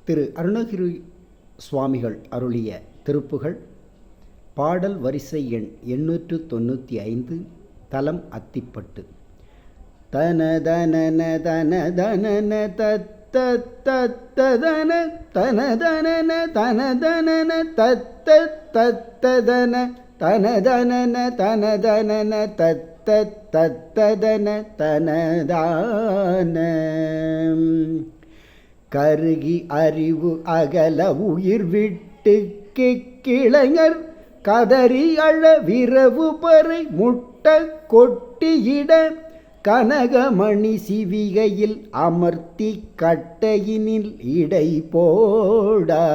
திரு அருணகிரி சுவாமிகள் அருளிய திருப்புகழ். பாடல் வரிசை எண் 895. தலம் அத்திப்பட்டு. தனதனன தனதனன தத்தத்ததன தனதனன தனதனன தத்தத்ததன தனதனன தனதனன தத்தத்ததன தனதான. கருகி அறிவு அகல உயிர் விட்டு கிளைஞர் கதறி அழ விரவு பறை முட்ட கொட்டியிட கனகமணி சிவிகையில் அமர்த்தி கட்டையினில் இடை போடா.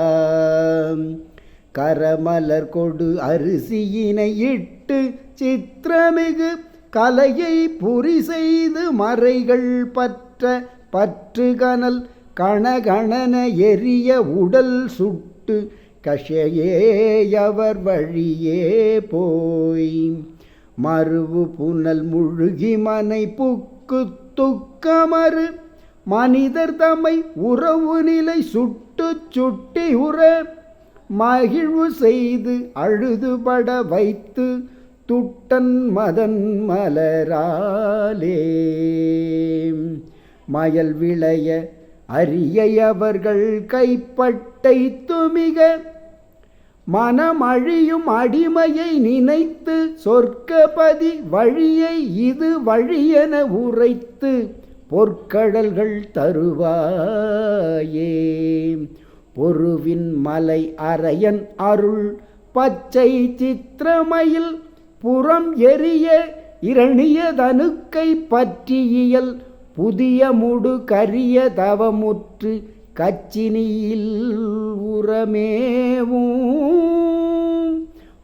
கரமலர் கொடு அரிசியினை இட்டு சித்திரமிகு கலையை புரி செய்து மறைகள் பற்ற பற்று கனல் கணகணன எரிய உடல் சுட்டு கஷையேயவர் வழியே போய். மருவு புனல் முழுகி மனை புக்கு துக்கமறு மனிதர் தம்மை உறவு நிலை சுட்டு சுட்டி உற மகிழ்வு செய்து அழுதுபட வைத்து துட்டன் மதன் மலராலே. மயல் விளைய அரியை அவர்கள் கைப்பட்டை துமிக மனம் அழியும் அடிமையை நினைத்து சொர்க்கபதி வழியை இது வழியென உரைத்து பொற்கடல்கள் தருவாயே. பொருவின் மலை அரையன் அருள் பச்சை சித்திரமயில் புறம் எரிய இரணிய தனுக்கை பற்றியியல் புதிய முடு கரிய தவமுற்று கச்சினியில் உரமேவும்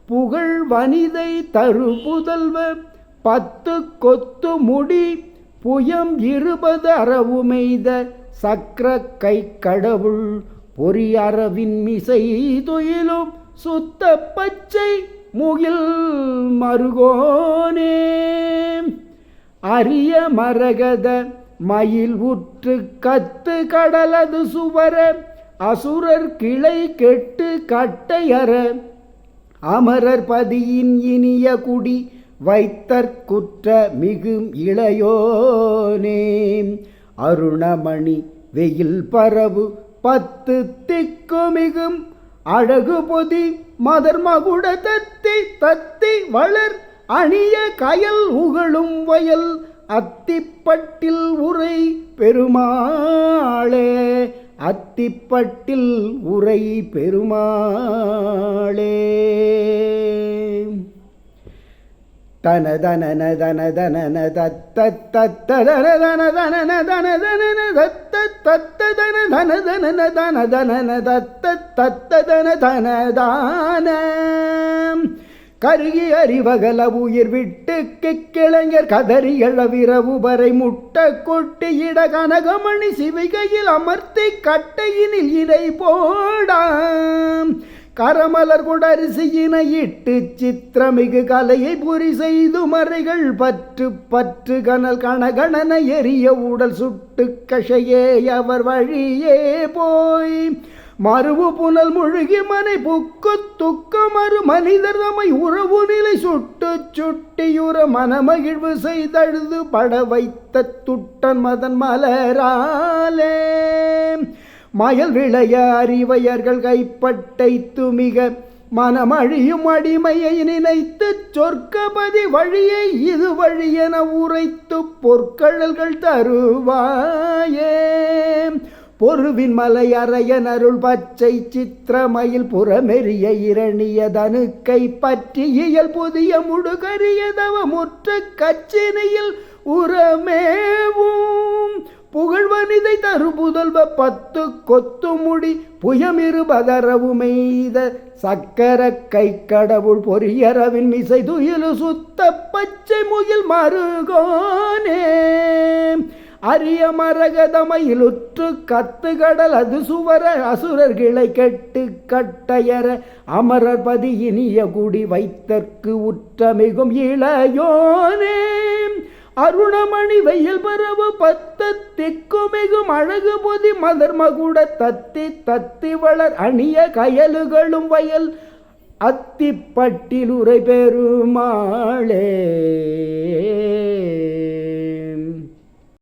புகழ் வனிதை தரு புதல்வ 10 கொத்து முடி புயம் 20 அரவுமெய்த சக்கர கை கடவுள் பொறி அரவின் மிசை துயிலும் சுத்த பச்சை முகில் மருகோனே. அரிய மரகத மயில் உற்று கத்து கடலது சுவர அசுரர் கிளை கெட்டு கட்டையற அமரர் பதியின் இனிய குடி வைத்தற்குற்ற மிகும் இளையோனே. அருணமணி வெயில் பரவு 10 திக்கு மிகும் அழகு பொதி மதர் மகுட தத்தி தத்தி வளர் அணிய கயல் உகழும் வயல் அத்திப்பட்டில் உரை பெருமாளே. அத்திப்பட்டில் உரை பெருமாளே. தனதனன தனதனன தத்தத்ததன தனதனன தனதனன தத்தத்ததன தனதனன தனதனன தத்தத்ததன தனதான. கருகி அறிவகல உயிர் விட்டு கிளைஞர் கதறி எழவிரவு வரை முட்ட கொட்டியிட கனகமணி சிவிகையில் அமர்த்தி கட்டையினில் இடை போடாம். கரமலர் கொடரிசியினை இட்டு சித்திரமிகு கலையை புரி செய்து மறைகள் பற்று பற்று கனல் கணகணன எரிய உடல் சுட்டு கஷையே அவர் வழியே போய். மருவு புனல் முழுகி மனை புக்கு துக்கமறு மனிதர் தம்மை உறவு நிலை சுட்டு சுட்டியுற மனமகிழ்வு செய்தழுது பட வைத்த துட்டன் மதன் மலராலே. மயல் விளைய அறிவையர்கள் கைப்பட்டை துமிக மனமழியும் அடிமையை நினைத்து சொர்க்கபதி வழியை இது வழியென உரைத்து பொற்கழல்கள் தருவாயே. பொருவின் மலை அரையன் அருள் பச்சை சித்திரமயில் புறமெறிய இரணிய தனுக்கை பற்றி இயல் புதிய முடுகரிய தவ முற்ற கச்சினியில் உரமேவும் புகழ்வனிதை தரு புதல்வ 10 கொத்து முடி புயம் 20 அரவுமெய்த சக்கர கை கடவுள் பொரியரவின் மிசை துயிலு சுத்த பச்சை முகில் மருகோனே. அரிய மரகதமயிலுற்று கத்து கடல் அது சுவர அசுரர் கிளை கெட்டு கட்டையற அமரர் பதி இனிய குடி வைத்தற்கு உற்ற மிகும் இளையோனே. அருணமணி வெயில் பரவு 10 திக்குமிகும் அழகு பொதி மலர் மகுட தத்தி தத்தி வளர் அணிய கயலுகளும் வயல் அத்திப்பட்டில் உரை பெருமாளே.